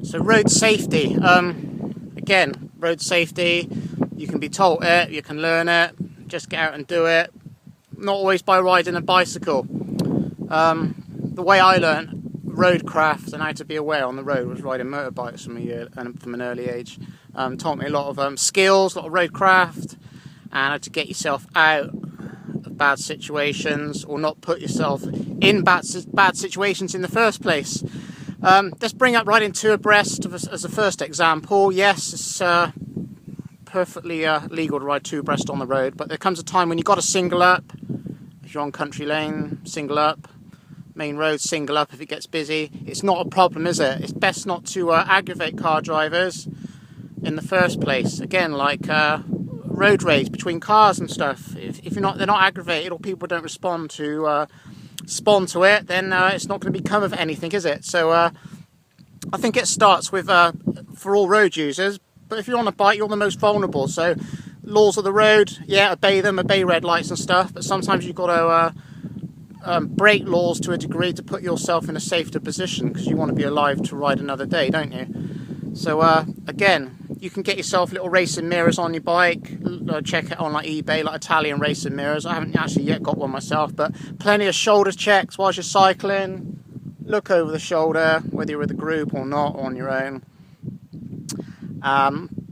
So road safety, again, road safety, you can be taught it, you can learn it, just get out and do it, not always by riding a bicycle. The way I learned roadcraft and how to be aware on the road was riding motorbikes from an early age. Taught me a lot of skills, a lot of roadcraft, and how to get yourself out of bad situations or not put yourself in bad situations in the first place. Let's bring up riding two abreast as a first example. Yes, it's perfectly legal to ride two abreast on the road, but there comes a time when you've got to single up. If you're on country lane, single up. Main road, single up if it gets busy. It's not a problem, is it? It's best not to aggravate car drivers in the first place. Again, like road rage between cars and stuff. If they're not aggravated or people don't respond to it, then it's not going to become of anything, is it? So I think it starts with for all road users, but if you're on a bike, you're the most vulnerable. So laws of the road, yeah, obey them, obey red lights and stuff, but sometimes you've got to break laws to a degree to put yourself in a safer position, because you want to be alive to ride another day, don't you? So again, you can get yourself little racing mirrors on your bike. Check it on like eBay, like Italian racing mirrors. I haven't actually yet got one myself, but plenty of shoulder checks whilst you're cycling. Look over the shoulder, whether you're with a group or not, or on your own.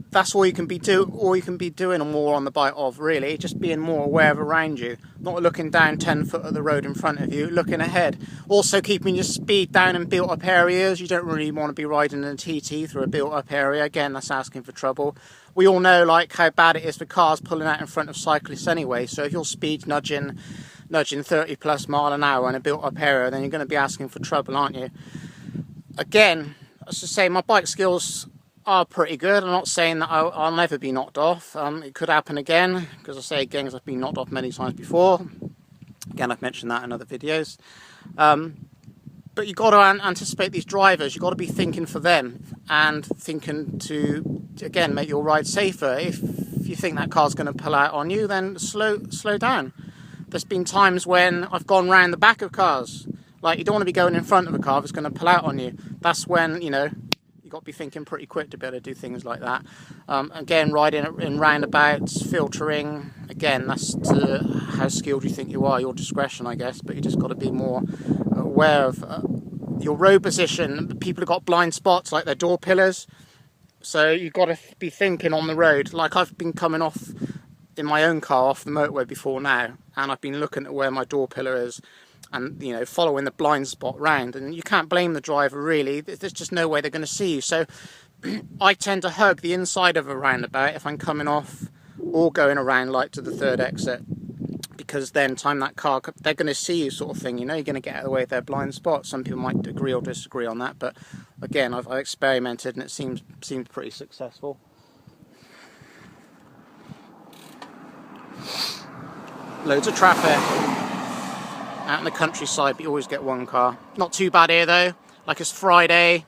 That's all you can be doing or more on the bike of, really, just being more aware of around you, not looking down 10 foot of the road in front of you, looking ahead. Also keeping your speed down in built up areas. You don't really want to be riding in a TT through a built up area. Again, that's asking for trouble. We all know like how bad it is for cars pulling out in front of cyclists anyway, so if your speed's nudging 30 plus mile an hour in a built up area, then you're going to be asking for trouble, aren't you? Again, as I say, my bike skills are pretty good. I'm not saying that I'll never be knocked off. It could happen again, because I say again, because I've been knocked off many times before. Again, I've mentioned that in other videos. But you've got to anticipate these drivers. You've got to be thinking for them and thinking to again, make your ride safer. If you think that car's going to pull out on you, then slow down. There's been times when I've gone round the back of cars. Like, you don't want to be going in front of a car that's going to pull out on you. That's when, you know, you've got to be thinking pretty quick to be able to do things like that. Again, riding in roundabouts, filtering, again, that's to how skilled you think you are, your discretion, I guess, but you just got to be more aware of your road position. People have got blind spots, like their door pillars, so you've got to be thinking on the road. Like, I've been coming off in my own car off the motorway before now, and I've been looking at where my door pillar is, and, you know, following the blind spot round, and you can't blame the driver, really. There's just no way they're going to see you. So I tend to hug the inside of a roundabout if I'm coming off or going around, like to the third exit, because then time that car, they're going to see you, sort of thing, you know. You're going to get out of the way of their blind spot. Some people might agree or disagree on that, but again, I've experimented and it seems pretty successful. Loads of traffic out in the countryside, but you always get one car. Not too bad here though. Like, it's Friday,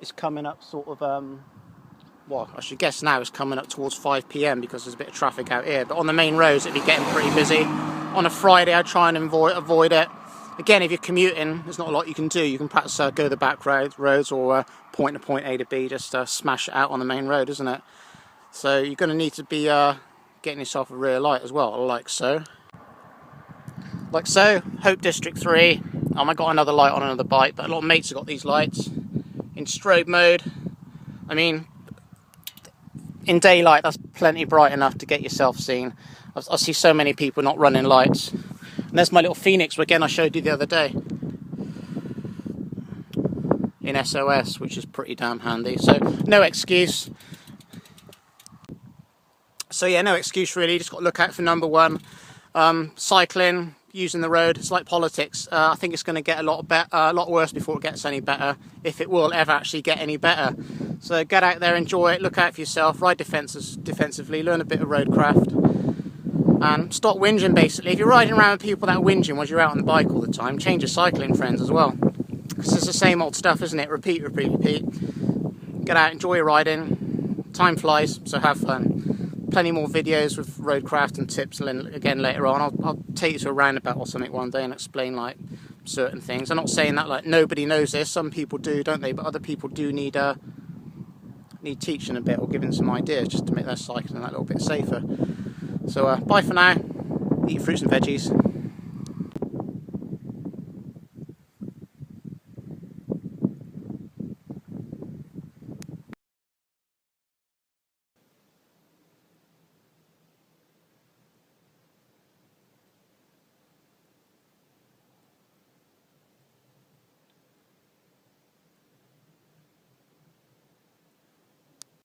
it's coming up sort of well, I should guess now it's coming up towards 5 PM because there's a bit of traffic out here, but on the main roads it'd be getting pretty busy. On a Friday I try and avoid it. Again, if you're commuting, there's not a lot you can do. You can perhaps go the back roads or point to point A to B, just smash it out on the main road, isn't it? So you're going to need to be getting yourself a rear light as well, like so. Like so, Hope District 3. I got another light on another bike, but a lot of mates have got these lights in strobe mode. I mean, in daylight, that's plenty bright enough to get yourself seen. I see so many people not running lights. And there's my little Phoenix, again, I showed you the other day, in SOS, which is pretty damn handy. So, no excuse. So yeah, no excuse really, just got to look out for number one. Cycling, using the road, it's like politics. I think it's going to get a lot worse before it gets any better, if it will ever actually get any better. So get out there, enjoy it, look out for yourself, ride defensively, learn a bit of roadcraft, and stop whinging basically. If you're riding around with people that are whinging while you're out on the bike all the time, change your cycling friends as well. Because it's the same old stuff, isn't it? Repeat. Get out, enjoy your riding. Time flies, so have fun. Plenty more videos with roadcraft and tips again later on. I'll take you to a roundabout or something one day and explain like certain things. I'm not saying that like nobody knows this. Some people do, don't they? But other people do need teaching a bit or giving some ideas just to make their cycling that little bit safer. So bye for now. Eat fruits and veggies.